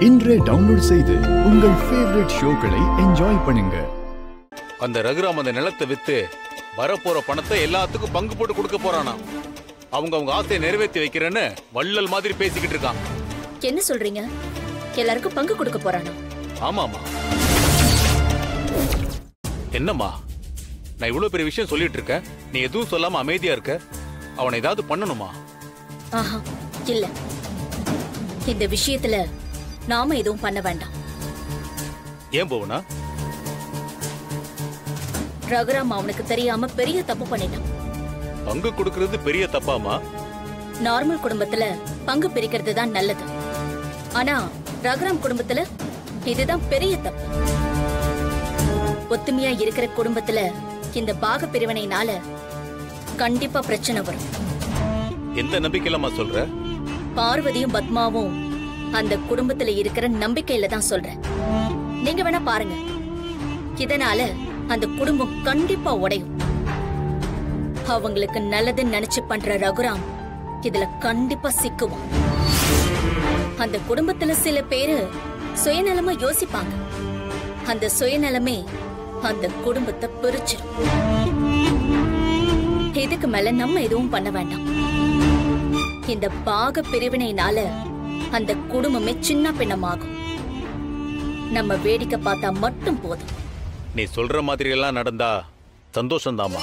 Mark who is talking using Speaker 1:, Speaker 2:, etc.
Speaker 1: இன்றே டவுன்லோட் செய்து உங்கள் ஃபேவரட் ஷோக்களை என்ஜாய் பண்ணுங்க.
Speaker 2: அந்த ரகுராம் அந்த நிலத்தை வித்து வரப்போற பணத்தை எல்லாத்துக்கும் பங்கு போட்டு கொடுக்க போறானா. அவங்க ஆசையை நிறைவேற்றி வைக்கிறேன்னு வள்ளல் மாதிரி பேசிக்கிட்டு இருக்கான்.
Speaker 3: என்ன சொல்றீங்க? எல்லாருக்கும் பங்கு கொடுக்க போறானா?
Speaker 2: ஆமாமா. என்னம்மா, நான் இவ்வளவு பெரிய விஷயம் சொல்லிட்டு இருக்கேன், நீ எதுவும் சொல்லாம அமைதியா இருக்க. அவனை ஏதாவது பண்ணணுமா?
Speaker 3: ஆஹா, இல்ல. இந்த விஷயத்துல நாம எதுவும் பண்ண வேண்டாம்.
Speaker 2: ஏன் போவனா?
Speaker 3: ரகுராம் அவனுக்கு தெரியாம பெரிய தப்பு பண்ணிட்டான்.
Speaker 2: பங்கு கொடுக்கறது பெரிய தப்பாமா?
Speaker 3: நார்மல் குடும்பத்துல பங்கு பிரிக்கிறது தான் நல்லது. ஆனா ரகுராம் குடும்பத்துல இதுதான் பெரிய தப்பு. ஒத்துமையா இருக்கிற குடும்பத்துல இந்த பாக பிரிவினைனால கண்டிப்பா பிரச்சனை வரும்.
Speaker 2: எந்த நம்பிக்கையிலமா சொல்ற?
Speaker 3: பார்வதியும் பத்மாவும் அந்த குடும்பத்துல இருக்கிற நம்பிக்கையில தான் சொல்றேன். நீங்க வேணா பாருங்க. இதனால அந்த குடும்பம் கண்டிப்பா உடையும். அவங்களுக்கு நல்லதுன்னு நினைச்சு பண்ற ரகுராம் இதுல கண்டிப்பா சிக்குவான். அந்த குடும்பத்துல சில பேரு சுயநலமா யோசிப்பாங்க. அந்த சுயநலமே அந்த குடும்பத்தை பிரிச்சிடும். இதுக்கு மேல நம்ம எதுவும் பண்ண வேண்டாம். இந்த பாக பிரிவினைனால அந்த குடும்பமே சின்ன பின்னமாகும். நம்ம வேடிக்கை பார்த்தா மட்டும் போதும்.
Speaker 2: நீ சொல்ற மாதிரி எல்லாம் நடந்தா சந்தோஷம்தாமா.